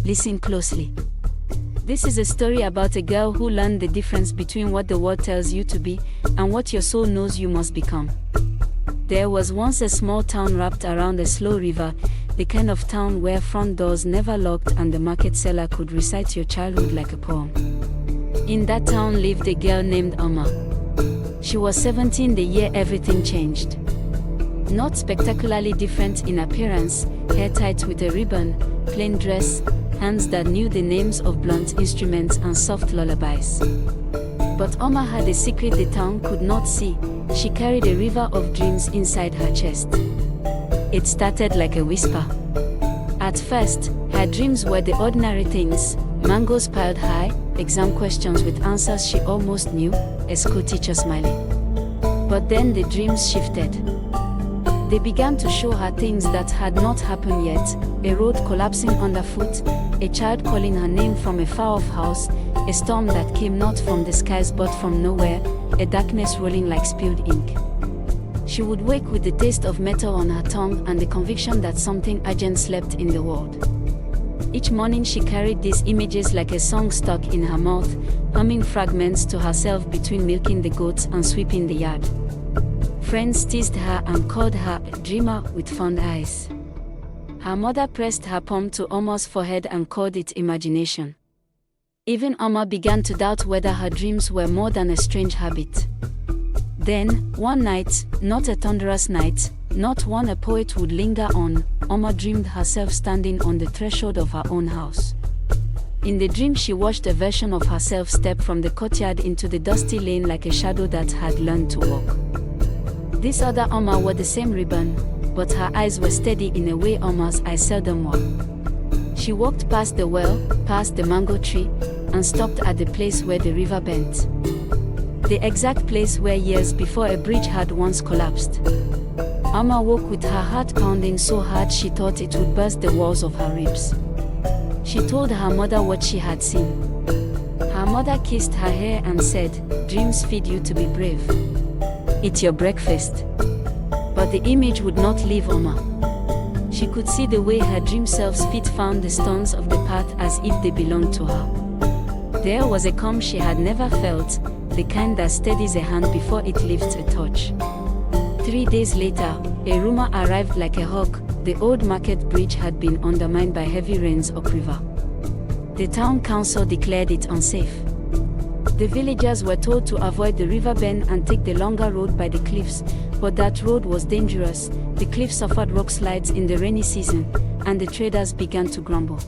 Listen closely. This is a story about a girl who learned the difference between what the world tells you to be and what your soul knows you must become. There was once a small town wrapped around a slow river, the kind of town where front doors never locked and the market seller could recite your childhood like a poem. In that town lived a girl named Amma. She was 17 the year everything changed. Not spectacularly different in appearance, hair tied with a ribbon, plain dress, hands that knew the names of blunt instruments and soft lullabies. But Amma had a secret the town could not see. She carried a river of dreams inside her chest. It started like a whisper. At first, her dreams were the ordinary things: mangoes piled high, exam questions with answers she almost knew, a school teacher smiling. But then the dreams shifted. They began to show her things that had not happened yet: a road collapsing underfoot, a child calling her name from a far-off house, a storm that came not from the skies but from nowhere, a darkness rolling like spilled ink. She would wake with the taste of metal on her tongue and the conviction that something urgent slept in the world. Each morning she carried these images like a song stuck in her mouth, humming fragments to herself between milking the goats and sweeping the yard. Friends teased her and called her a dreamer with fond eyes. Her mother pressed her palm to Amma's forehead and called it imagination. Even Amma began to doubt whether her dreams were more than a strange habit. Then, one night, not a thunderous night, not one a poet would linger on, Amma dreamed herself standing on the threshold of her own house. In the dream she watched a version of herself step from the courtyard into the dusty lane like a shadow that had learned to walk. This other Amma wore the same ribbon, but her eyes were steady in a way Amma's eyes seldom were. She walked past the well, past the mango tree, and stopped at the place where the river bent. The exact place where years before a bridge had once collapsed. Amma woke with her heart pounding so hard she thought it would burst the walls of her ribs. She told her mother what she had seen. Her mother kissed her hair and said, "Dreams feed you to be brave. Eat your breakfast." But the image would not leave Amma. She could see the way her dream self's feet found the stones of the path as if they belonged to her. There was a calm she had never felt, the kind that steadies a hand before it lifts a torch. 3 days later, a rumor arrived like a hawk: the old market bridge had been undermined by heavy rains upriver. The town council declared it unsafe. The villagers were told to avoid the river bend and take the longer road by the cliffs, but that road was dangerous. The cliff suffered rock slides in the rainy season, and the traders began to grumble.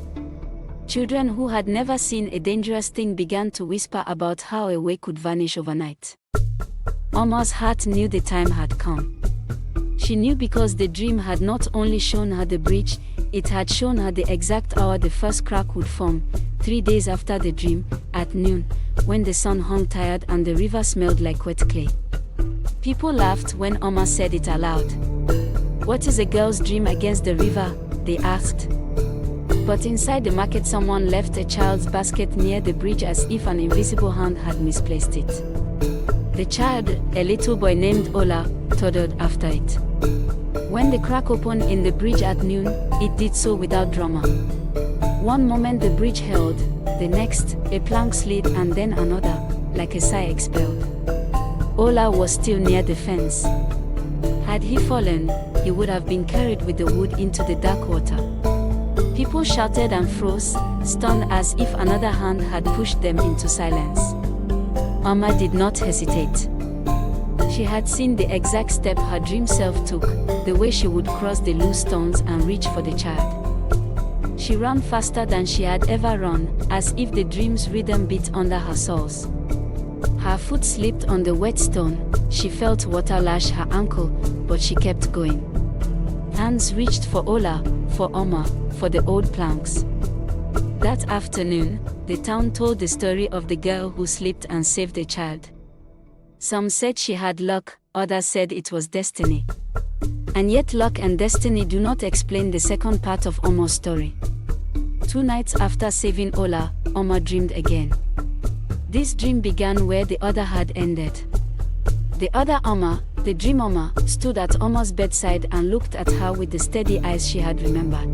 Children who had never seen a dangerous thing began to whisper about how a way could vanish overnight. Amma's heart knew the time had come. She knew because the dream had not only shown her the bridge, it had shown her the exact hour the first crack would form. 3 days after the dream, at noon, when the sun hung tired and the river smelled like wet clay. People laughed when Amma said it aloud. "What is a girl's dream against the river?" they asked. But inside the market someone left a child's basket near the bridge as if an invisible hand had misplaced it. The child, a little boy named Ola, toddled after it. When the crack opened in the bridge at noon, it did so without drama. One moment the bridge held, the next, a plank slid and then another, like a sigh expelled. Ola was still near the fence. Had he fallen, he would have been carried with the wood into the dark water. People shouted and froze, stunned as if another hand had pushed them into silence. Amma did not hesitate. She had seen the exact step her dream self took, the way she would cross the loose stones and reach for the child. She ran faster than she had ever run, as if the dream's rhythm beat under her soles. Her foot slipped on the wet stone, she felt water lash her ankle, but she kept going. Hands reached for Ola, for Amma, for the old planks. That afternoon, the town told the story of the girl who slipped and saved a child. Some said she had luck, others said it was destiny. And yet luck and destiny do not explain the second part of Amma's story. 2 nights after saving Ola, Amma dreamed again. This dream began where the other had ended. The other Amma, the dream Amma, stood at Amma's bedside and looked at her with the steady eyes she had remembered.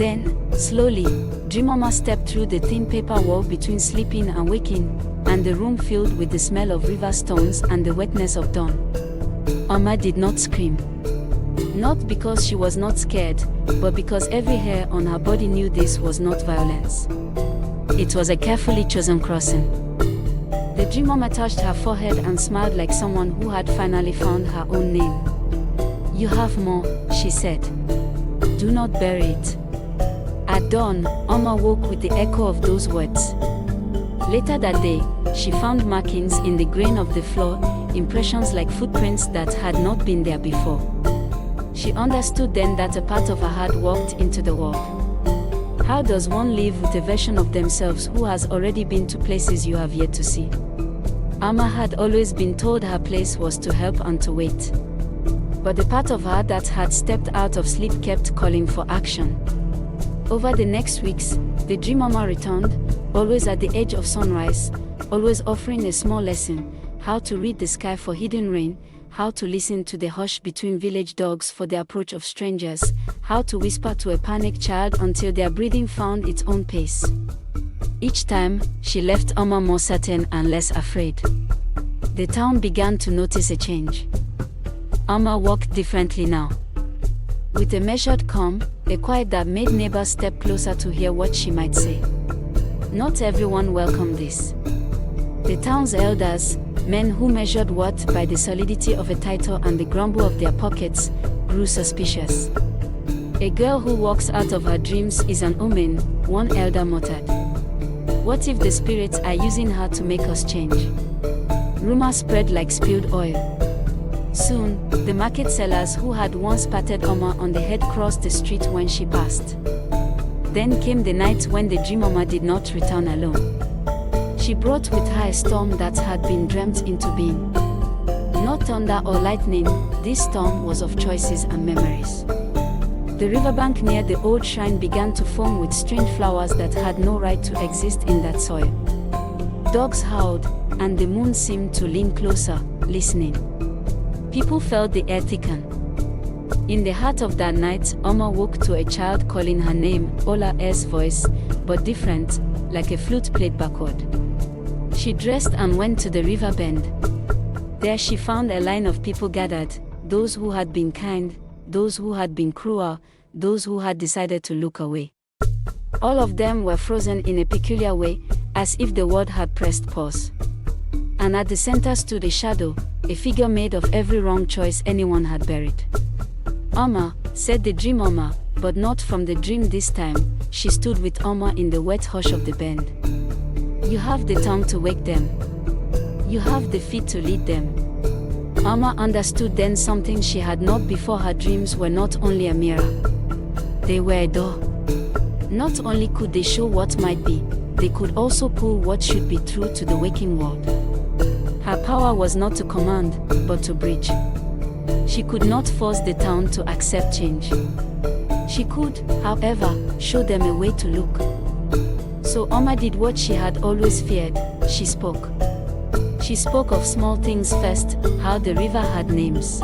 Then, slowly, Dreamama stepped through the thin paper wall between sleeping and waking, and the room filled with the smell of river stones and the wetness of dawn. Amma did not scream. Not because she was not scared, but because every hair on her body knew this was not violence. It was a carefully chosen crossing. The Dreamama touched her forehead and smiled like someone who had finally found her own name. "You have more," she said. "Do not bury it." At dawn, Amma woke with the echo of those words. Later that day, she found markings in the grain of the floor, impressions like footprints that had not been there before. She understood then that a part of her had walked into the world. How does one live with a version of themselves who has already been to places you have yet to see? Amma had always been told her place was to help and to wait. But the part of her that had stepped out of sleep kept calling for action. Over the next weeks, the Dreamama returned, always at the edge of sunrise, always offering a small lesson: how to read the sky for hidden rain, how to listen to the hush between village dogs for the approach of strangers, how to whisper to a panicked child until their breathing found its own pace. Each time, she left Amma more certain and less afraid. The town began to notice a change. Amma walked differently now. With a measured calm, a quiet that made neighbors step closer to hear what she might say. Not everyone welcomed this. The town's elders, men who measured worth by the solidity of a title and the grumble of their pockets, grew suspicious. "A girl who walks out of her dreams is an omen," one elder muttered. "What if the spirits are using her to make us change?" Rumors spread like spilled oil. Soon, the market sellers who had once patted Amma on the head crossed the street when she passed. Then came the night when the Dreamama did not return alone. She brought with her a storm that had been dreamt into being. Not thunder or lightning, this storm was of choices and memories. The riverbank near the old shrine began to foam with strange flowers that had no right to exist in that soil. Dogs howled, and the moon seemed to lean closer, listening. People felt the air thicken. In the heart of that night, Amma woke to a child calling her name, Ola's voice, but different, like a flute played backward. She dressed and went to the river bend. There she found a line of people gathered, those who had been kind, those who had been cruel, those who had decided to look away. All of them were frozen in a peculiar way, as if the world had pressed pause. And at the center stood a shadow, a figure made of every wrong choice anyone had buried. "Amma," said the Dreamama, but not from the dream this time. She stood with Amma in the wet hush of the bend. "You have the tongue to wake them. You have the feet to lead them." Amma understood then something she had not before. Her dreams were not only a mirror. They were a door. Not only could they show what might be, they could also pull what should be true to the waking world. Her power was not to command, but to bridge. She could not force the town to accept change. She could, however, show them a way to look. So Amma did what she had always feared: she spoke. She spoke of small things first, how the river had names.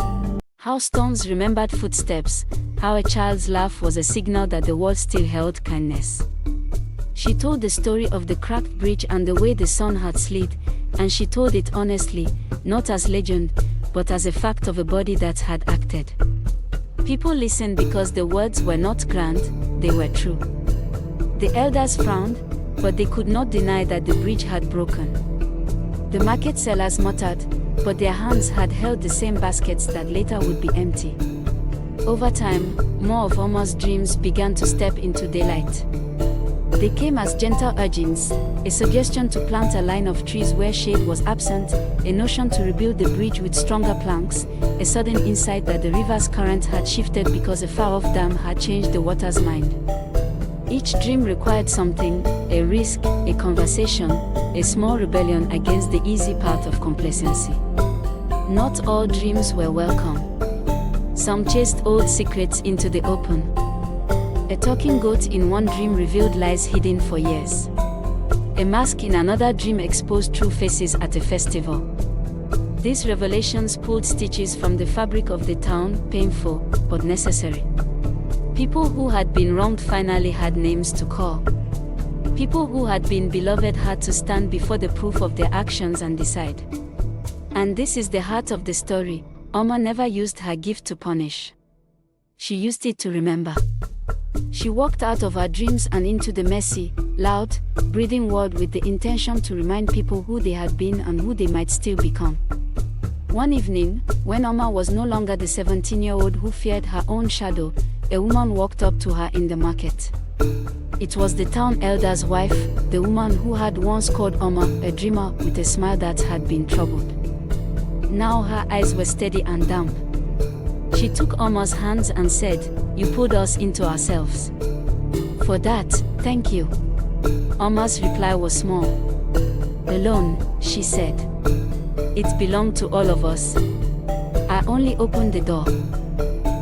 How stones remembered footsteps, how a child's laugh was a signal that the world still held kindness. She told the story of the cracked bridge and the way the sun had slid, and she told it honestly, not as legend, but as a fact of a body that had acted. People listened because the words were not grand, they were true. The elders frowned, but they could not deny that the bridge had broken. The market sellers muttered, but their hands had held the same baskets that later would be empty. Over time, more of Amma's dreams began to step into daylight. They came as gentle urgings, a suggestion to plant a line of trees where shade was absent, a notion to rebuild the bridge with stronger planks, a sudden insight that the river's current had shifted because a far-off dam had changed the water's mind. Each dream required something: a risk, a conversation, a small rebellion against the easy path of complacency. Not all dreams were welcome. Some chased old secrets into the open. A talking goat in one dream revealed lies hidden for years. A mask in another dream exposed true faces at a festival. These revelations pulled stitches from the fabric of the town, painful, but necessary. People who had been wronged finally had names to call. People who had been beloved had to stand before the proof of their actions and decide. And this is the heart of the story. Oma never used her gift to punish. She used it to remember. She walked out of her dreams and into the messy, loud, breathing world with the intention to remind people who they had been and who they might still become. One evening, when Oma was no longer the 17-year-old who feared her own shadow, a woman walked up to her in the market. It was the town elder's wife, the woman who had once called Oma a dreamer with a smile that had been troubled. Now her eyes were steady and damp. She took Oma's hands and said, "You pulled us into ourselves. For that, thank you." Oma's reply was small. "Alone," she said. "It belonged to all of us. I only opened the door."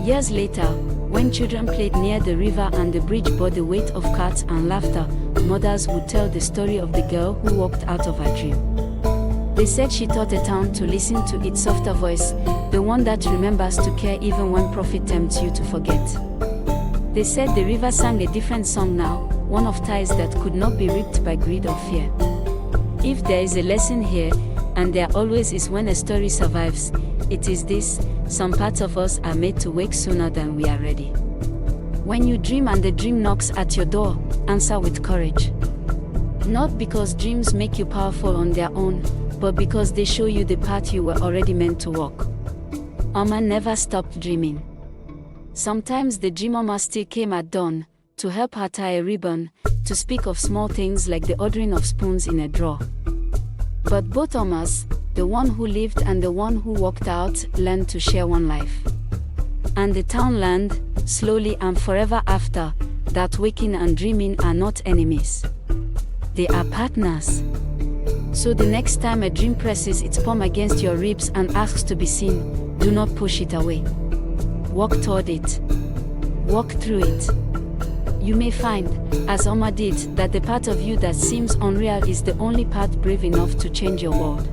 Years later, when children played near the river and the bridge bore the weight of carts and laughter, mothers would tell the story of the girl who walked out of her dream. They said she taught a town to listen to its softer voice, the one that remembers to care even when profit tempts you to forget. They said the river sang a different song now, one of ties that could not be ripped by greed or fear. If there is a lesson here, and there always is when a story survives, it is this: some parts of us are made to wake sooner than we are ready. When you dream and the dream knocks at your door, answer with courage. Not because dreams make you powerful on their own, but because they show you the path you were already meant to walk. Oma never stopped dreaming. Sometimes the dream Oma still came at dawn, to help her tie a ribbon, to speak of small things like the ordering of spoons in a drawer. But both Omas, the one who lived and the one who walked out, learned to share one life. And the town learned, slowly and forever after, that waking and dreaming are not enemies. They are partners. So the next time a dream presses its palm against your ribs and asks to be seen, do not push it away. Walk toward it. Walk through it. You may find, as Oma did, that the part of you that seems unreal is the only part brave enough to change your world.